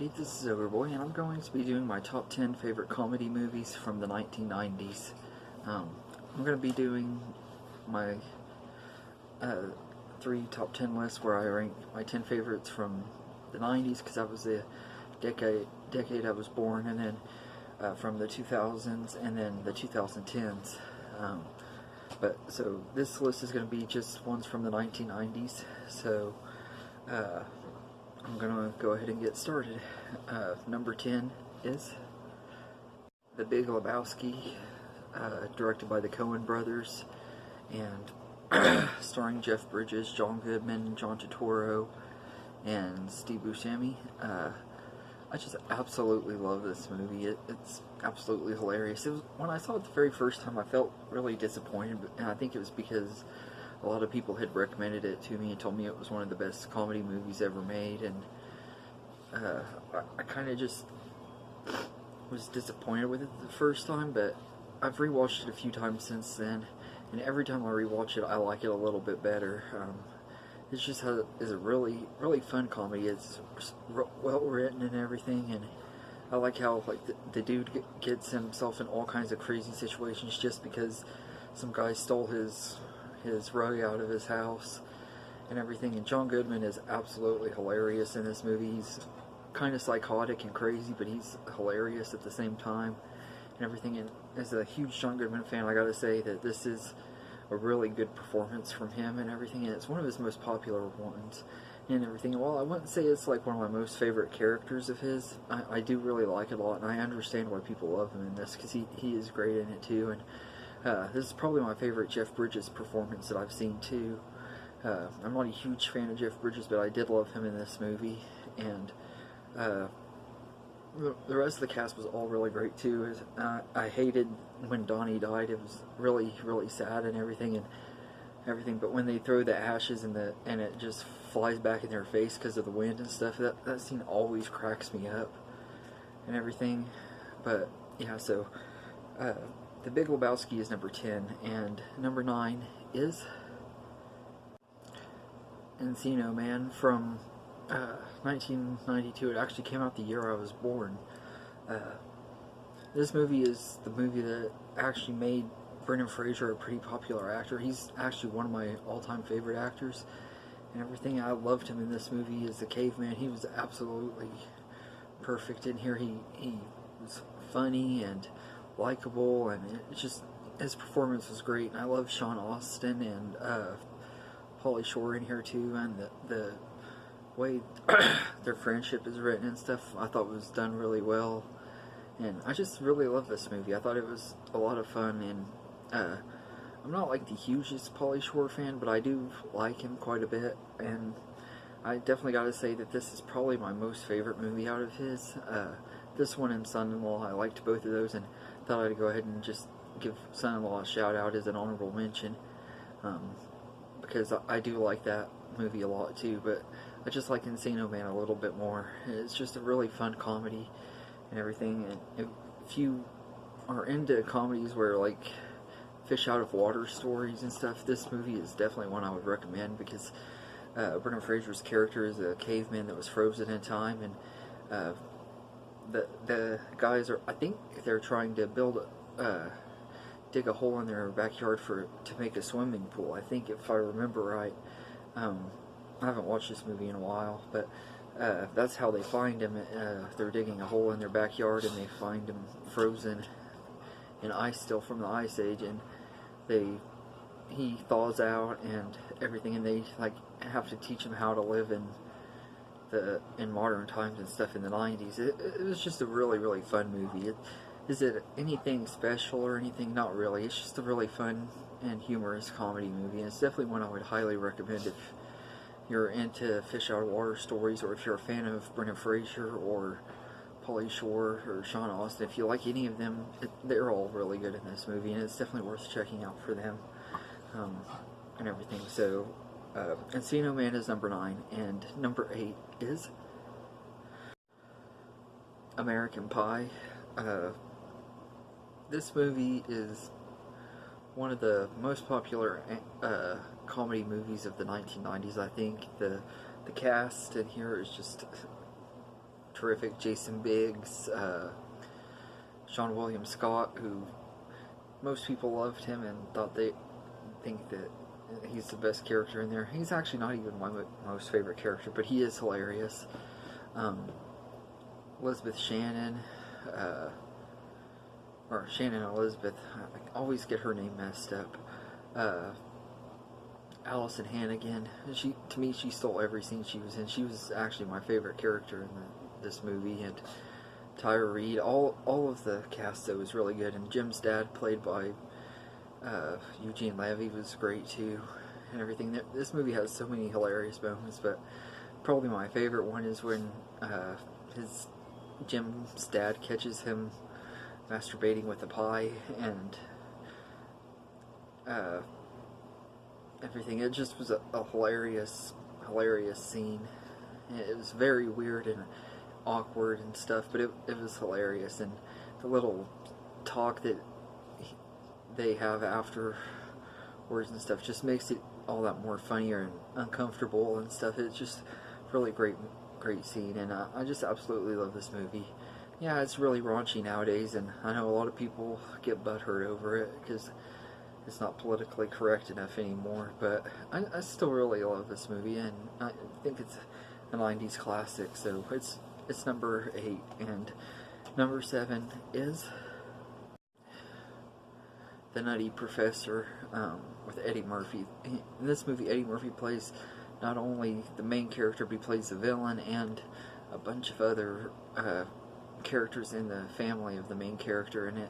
everybody, this is Overboy, and I'm going to be doing my top 10 favorite comedy movies from the 1990s. I'm going to be doing my 3 top 10 lists where I rank my 10 favorites from the 90s, because that was the decade I was born, and then from the 2000s, and then the 2010s. So this list is going to be just ones from the 1990s, so I'm going to go ahead and get started. Number 10 is The Big Lebowski, directed by the Coen brothers, and starring Jeff Bridges, John Goodman, John Turturro, and Steve Buscemi. I just absolutely love this movie. It's absolutely hilarious. When I saw it the very first time, I felt really disappointed, and I think it was because a lot of people had recommended it to me and told me it was one of the best comedy movies ever made, and I kind of just was disappointed with it the first time, but I've rewatched it a few times since then, and every time I rewatch it, I like it a little bit better. It's just is a really fun comedy. It's well written and everything, and I like how the dude gets himself in all kinds of crazy situations just because some guy stole his rug out of his house and everything. And John Goodman is absolutely hilarious in this movie. He's kind of psychotic and crazy, but he's hilarious at the same time and everything. And as a huge John Goodman fan, I gotta say that this is a really good performance from him and everything, and it's one of his most popular ones and everything. And while I wouldn't say it's like one of my most favorite characters of his, I do really like it a lot, and I understand why people love him in this, because he is great in it too. And this is probably my favorite Jeff Bridges performance that I've seen too. I'm not a huge fan of Jeff Bridges, but I did love him in this movie, and the rest of the cast was all really great too. I hated when Donnie died. It was really sad and everything, but when they throw the ashes and it just flies back in their face because of the wind and stuff, that scene always cracks me up and everything. But yeah, so The Big Lebowski is number 10, and number 9 is Encino Man from 1992. It actually came out the year I was born. This movie is the movie that actually made Brendan Fraser a pretty popular actor. He's actually one of my all-time favorite actors and everything. I loved him in this movie as the caveman. He was absolutely perfect in here. He was funny and likable, and it's just, his performance was great. And I love Sean Astin and Pauly Shore in here too, and the way their friendship is written and stuff, I thought was done really well. And I just really love this movie. I thought it was a lot of fun, and I'm not like the hugest Pauly Shore fan, but I do like him quite a bit, and I definitely gotta say that this is probably my most favorite movie out of his. This one and Son-in-Law, I liked both of those, and thought I'd go ahead and just give Son-in-Law a shout out as an honorable mention, because I do like that movie a lot too, but I just like Encino Man a little bit more. It's just a really fun comedy and everything, and if you are into comedies where like fish out of water stories and stuff, this movie is definitely one I would recommend, because Brendan Fraser's character is a caveman that was frozen in time, and the guys are, I think they're trying to dig a hole in their backyard to make a swimming pool, I think, if I remember right. I haven't watched this movie in a while, but that's how they find him. They're digging a hole in their backyard, and they find him frozen in ice still from the Ice Age, and he thaws out and everything, and they like have to teach him how to live in modern times and stuff in the 90s. It was just a really fun movie. Is it anything special or anything? Not really. It's just a really fun and humorous comedy movie, and it's definitely one I would highly recommend if you're into fish out of water stories, or if you're a fan of Brendan Fraser or Pauly Shore or Sean Astin. If you like any of them, they're all really good in this movie, and it's definitely worth checking out for them and everything. So Encino Man is number 9, and number 8 is American Pie. This movie is one of the most popular comedy movies of the 1990s, I think. The cast in here is just terrific. Jason Biggs, Sean William Scott, who most people loved him and think that he's the best character in there. He's actually not even my most favorite character, but he is hilarious. Elizabeth Shannon, or Shannon Elizabeth, I always get her name messed up. Allison Hannigan, to me, she stole every scene she was in. She was actually my favorite character in this movie. And Tyra Reid, all of the cast, though, was really good. And Jim's dad, played by Eugene Levy, was great too, and everything. This movie has so many hilarious moments, but probably my favorite one is when Jim's dad catches him masturbating with a pie, and everything. It just was a hilarious scene. It was very weird and awkward and stuff, but it was hilarious. And the little talk that they have afterwards and stuff just makes it all that more funnier and uncomfortable and stuff. It's just really great scene, and I just absolutely love this movie. Yeah, it's really raunchy nowadays, and I know a lot of people get butthurt over it because it's not politically correct enough anymore, but I still really love this movie, and I think it's a 90s classic. So it's number 8, and number 7 is The Nutty Professor, with Eddie Murphy. In this movie, Eddie Murphy plays not only the main character, but he plays the villain and a bunch of other characters in the family of the main character, and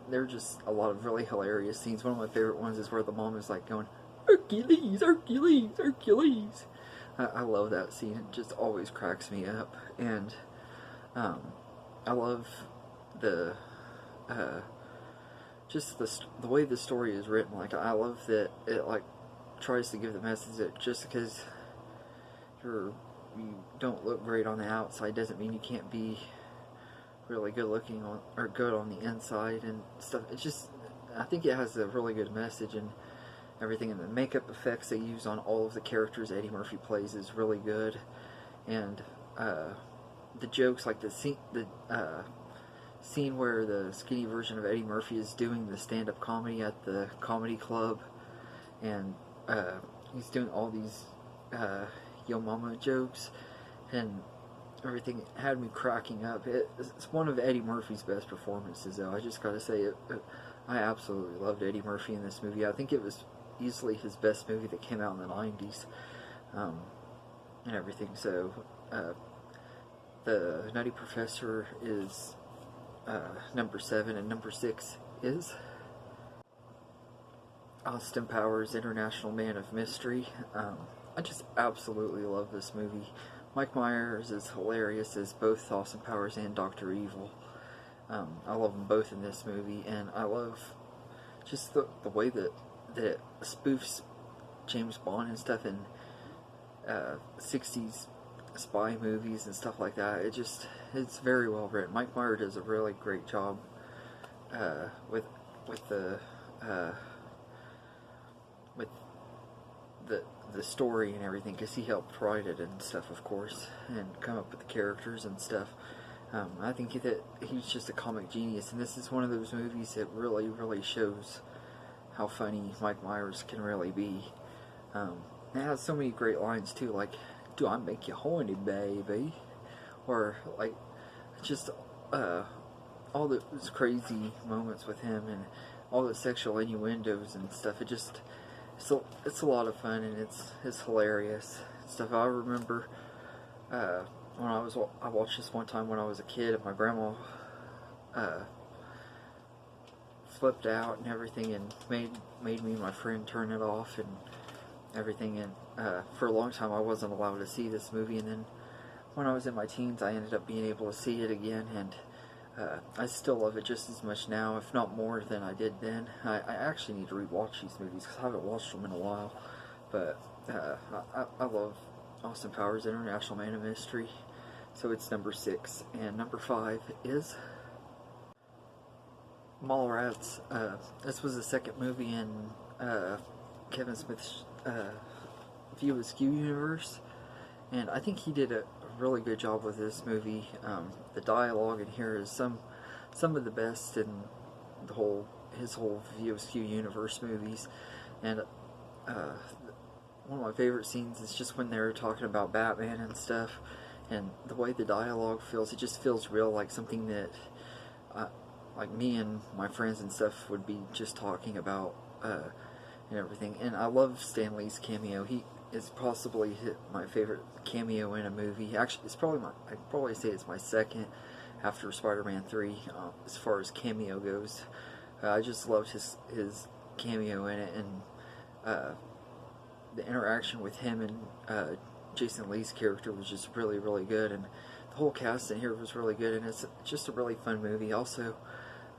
there are just a lot of really hilarious scenes. One of my favorite ones is where the mom is like going, "Hercules, Hercules, Hercules." I love that scene. It just always cracks me up. And I love just the way the story is written. Like, I love that it tries to give the message that just because you don't look great on the outside doesn't mean you can't be really good looking or good on the inside and stuff. It's just, I think it has a really good message and everything, and the makeup effects they use on all of the characters Eddie Murphy plays is really good. And the jokes, like the scene where the skinny version of Eddie Murphy is doing the stand-up comedy at the comedy club, and he's doing all these yo mama jokes and everything, had me cracking up. It's one of Eddie Murphy's best performances, though. I just gotta say, I absolutely loved Eddie Murphy in this movie. I think it was easily his best movie that came out in the 90s, and everything. So the Nutty Professor is number 7, and number 6 is Austin Powers, International Man of Mystery. I just absolutely love this movie. Mike Myers is hilarious as both Austin Powers and Dr. Evil. I love them both in this movie, and I love just the way that it spoofs James Bond and stuff in 60s spy movies and stuff like that. It's very well written. Mike Myers does a really great job with the story and everything, because he helped write it and stuff, of course, and come up with the characters and stuff. I think that he's just a comic genius, and this is one of those movies that really, really shows how funny Mike Myers can really be. It has so many great lines too, like, "Do I make you horny, baby?" Or like, just all those crazy moments with him and all the sexual innuendos and stuff. It's a lot of fun, and it's hilarious stuff. I remember when I watched this one time when I was a kid, and my grandma flipped out and everything, and made me and my friend turn it off and everything. And for a long time I wasn't allowed to see this movie, and then when I was in my teens I ended up being able to see it again, and I still love it just as much now, if not more than I did then. I actually need to rewatch these movies because I haven't watched them in a while. But I love Austin Powers, International Man of Mystery. So it's number 6. And number 5 is Mallrats. This was the second movie in Kevin Smith's View Askew universe. And I think he did a really good job with this movie. The dialogue in here is some of the best in his whole VOSQ universe movies, and one of my favorite scenes is just when they're talking about Batman and stuff, and the way the dialogue feels. It just feels real, like something that like me and my friends and stuff would be just talking about, and everything. And I love Stan Lee's cameo. He is possibly my favorite cameo in a movie. Actually, I'd probably say it's my second after Spider-Man 3, as far as cameo goes. I just loved his cameo in it, and the interaction with him and Jason Lee's character was just really, really good, and the whole cast in here was really good, and it's just a really fun movie. Also,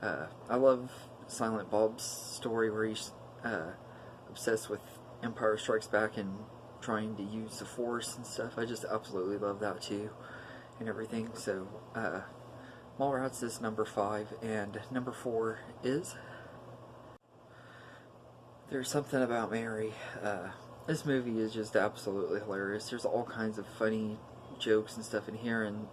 I love Silent Bob's story where he's obsessed with Empire Strikes Back and trying to use the Force and stuff. I just absolutely love that too, and everything. So, Mallrats is number 5, and number 4 is There's Something About Mary. This movie is just absolutely hilarious. There's all kinds of funny jokes and stuff in here, and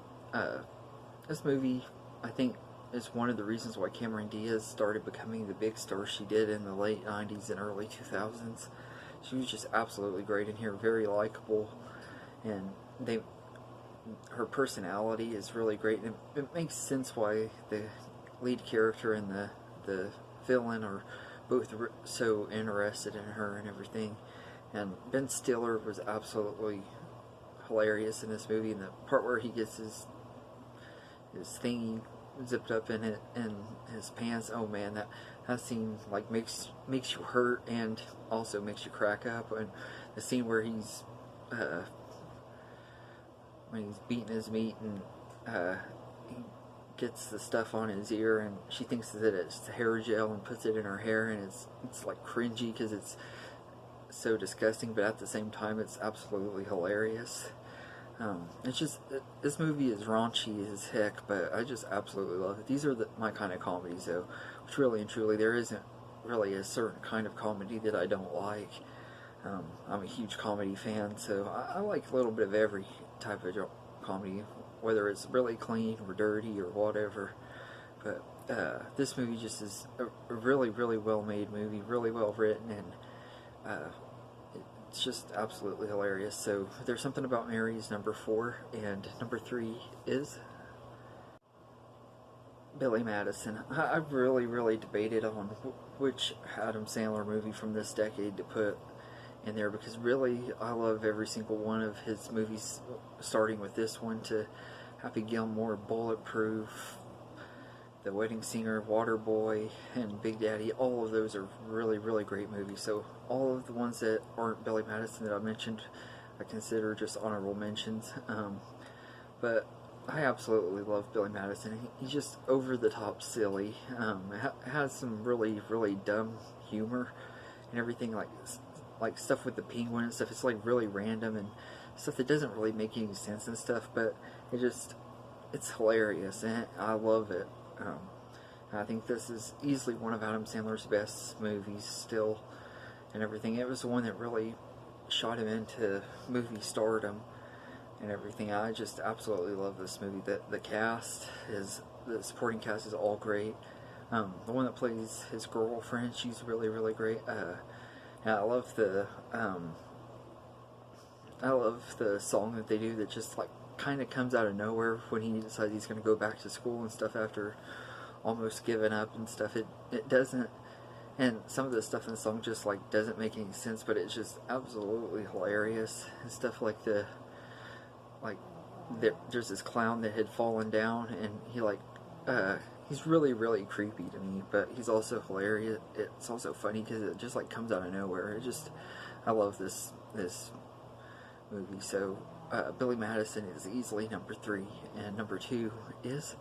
this movie, I think, is one of the reasons why Cameron Diaz started becoming the big star she did in the late 90s and early 2000s. She was just absolutely great in here, very likable, and her personality is really great, and it makes sense why the lead character and the villain are both so interested in her and everything. And Ben Stiller was absolutely hilarious in this movie, and the part where he gets his thingy zipped up in his pants, oh man, that scene like makes you hurt and also makes you crack up. And the scene where he's when he's beating his meat, and he gets the stuff on his ear, and she thinks that it's hair gel and puts it in her hair, and it's like cringy because it's so disgusting, but at the same time it's absolutely hilarious. It's just, this movie is raunchy as heck, but I just absolutely love it. These are my kind of comedies, though, which really and truly there isn't really a certain kind of comedy that I don't like. I'm a huge comedy fan, so I like a little bit of every type of comedy, whether it's really clean or dirty or whatever. But this movie just is a really, really well made movie, really well written, and it's just absolutely hilarious. So There's Something About Mary is number 4, and number 3 is Billy Madison. I've really, really debated on which Adam Sandler movie from this decade to put in there, because really I love every single one of his movies, starting with this one to Happy Gilmore, Bulletproof, The Wedding Singer, Waterboy, and Big Daddy. All of those are really, really great movies. So all of the ones that aren't Billy Madison that I mentioned, I consider just honorable mentions. But I absolutely love Billy Madison. He's just over the top silly. Has some really, really dumb humor and everything, like stuff with the penguin and stuff. It's like really random and stuff that doesn't really make any sense and stuff, but it's hilarious, and I love it. I think this is easily one of Adam Sandler's best movies still, and everything. It was the one that really shot him into movie stardom and everything. I just absolutely love this movie. The supporting cast is all great. The one that plays his girlfriend, she's really, really great. And I love the song that they do that just like kind of comes out of nowhere when he decides he's going to go back to school and stuff after almost giving up and stuff. It doesn't, and some of the stuff in the song just like doesn't make any sense, but it's just absolutely hilarious and stuff. Like there's this clown that had fallen down, and he's really, really creepy to me, but he's also hilarious. It's also funny because it just like comes out of nowhere. I love this movie. So Billy Madison is easily number 3, and number 2 is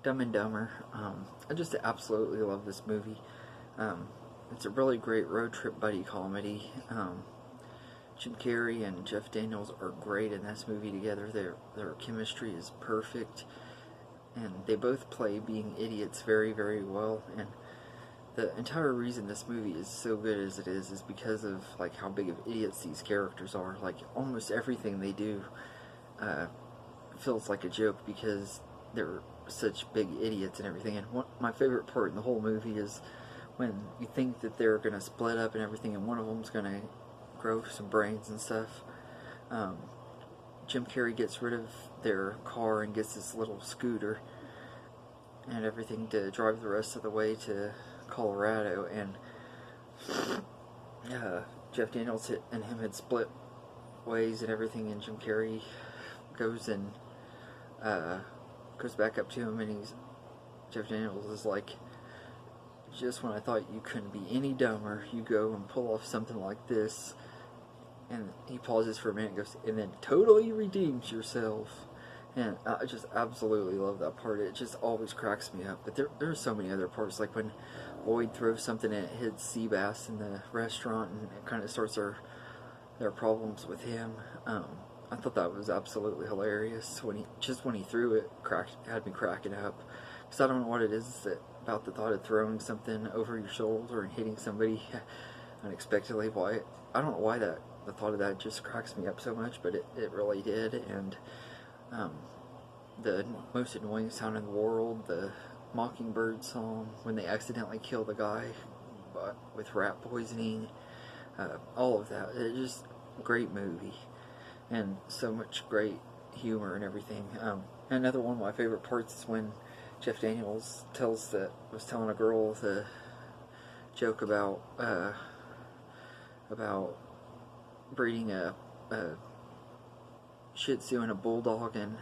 Dumb and Dumber. I just absolutely love this movie. It's a really great road trip buddy comedy. Jim Carrey and Jeff Daniels are great in this movie together. Their chemistry is perfect, and they both play being idiots very, very well. And the entire reason this movie is so good as it is because of like how big of idiots these characters are. Like almost everything they do feels like a joke because they're such big idiots and everything. And my favorite part in the whole movie is when you think that they're gonna split up and everything, and one of them's gonna grow some brains and stuff. Jim Carrey gets rid of their car and gets this little scooter and everything to drive the rest of the way to Colorado, and Jeff Daniels and him had split ways and everything, and Jim Carrey goes and goes back up to him, and Jeff Daniels is like, just when I thought you couldn't be any dumber, you go and pull off something like this. And he pauses for a minute and goes, and then totally redeems yourself. And I just absolutely love that part. It just always cracks me up. But there are so many other parts, like when Lloyd throws something and it hits Seabass in the restaurant, and it kind of starts their problems with him. I thought that was absolutely hilarious. When he threw it, had me cracking up. Because I don't know what it is about the thought of throwing something over your shoulder and hitting somebody unexpectedly. I don't know why the thought of that just cracks me up so much, but it really did. And the most annoying sound in the world, the Mockingbird song, when they accidentally kill the guy with rat poisoning, all of that. It's just a great movie, and so much great humor and everything. Another one of my favorite parts is when Jeff Daniels was telling a girl the joke about breeding a Shih Tzu and a Bulldog and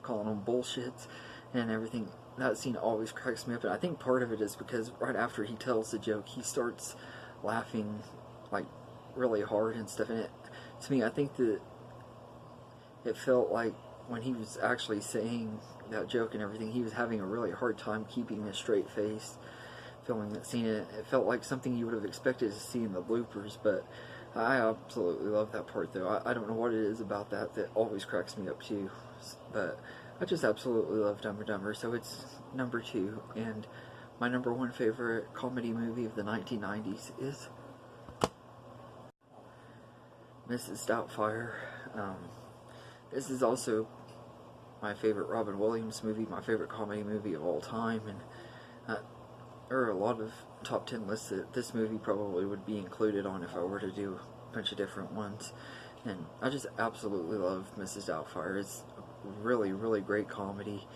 calling them bullshits and everything. That scene always cracks me up, and I think part of it is because right after he tells the joke, he starts laughing like really hard and stuff. And to me, I think that it felt like when he was actually saying that joke and everything, he was having a really hard time keeping a straight face filming that scene. It felt like something you would have expected to see in the bloopers, but I absolutely love that part, though. I don't know what it is about that always cracks me up too, but I just absolutely love Dumb and Dumber. So it's number 2, and my number 1 favorite comedy movie of the 1990s is Mrs. Doubtfire. This is also my favorite Robin Williams movie, my favorite comedy movie of all time, and there are a lot of top 10 lists that this movie probably would be included on if I were to do a bunch of different ones. And I just absolutely love Mrs. Doubtfire. It's a really, really great comedy.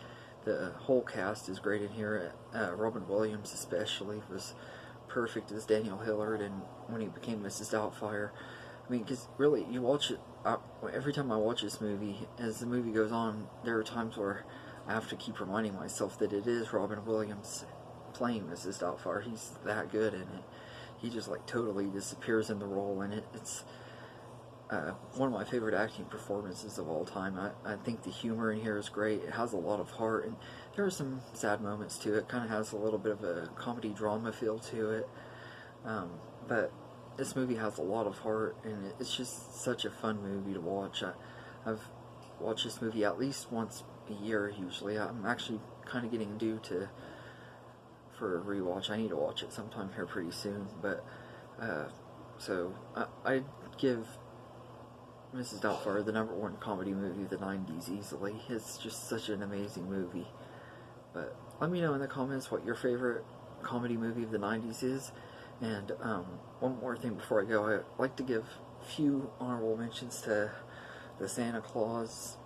The whole cast is great in here. Robin Williams especially was perfect as Daniel Hillard, and when he became Mrs. Doubtfire, I mean, because really, you watch it, every time I watch this movie, as the movie goes on, there are times where I have to keep reminding myself that it is Robin Williams playing Mrs. Doubtfire. He's that good in it. He just like totally disappears in the role, and it's one of my favorite acting performances of all time. I think the humor in here is great. It has a lot of heart, and there are some sad moments too. It kind of has a little bit of a comedy drama feel to it, but this movie has a lot of heart, and it's just such a fun movie to watch. I've watched this movie at least once a year usually. I'm actually kind of getting due for a rewatch. I need to watch it sometime here pretty soon, but so I'd give Mrs. Doubtfire the number 1 comedy movie of the 90s easily. It's just such an amazing movie. But let me know in the comments what your favorite comedy movie of the 90s is. And one more thing before I go, I'd like to give a few honorable mentions to the Santa Claus.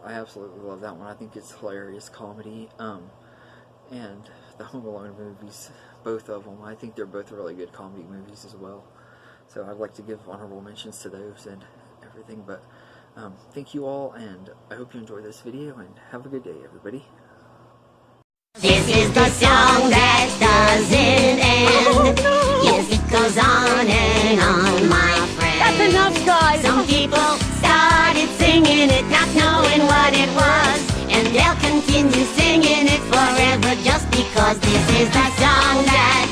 I absolutely love that one. I think it's hilarious comedy. And the Home Alone movies, both of them. I think they're both really good comedy movies as well. So I'd like to give honorable mentions to those and everything. But thank you all, and I hope you enjoy this video, and have a good day, everybody. This is the song that doesn't end. Yes, it goes on and on, my friend. That's enough, guys. Some people started singing it, not knowing what it was, and they'll continue singing it forever just because this is the song that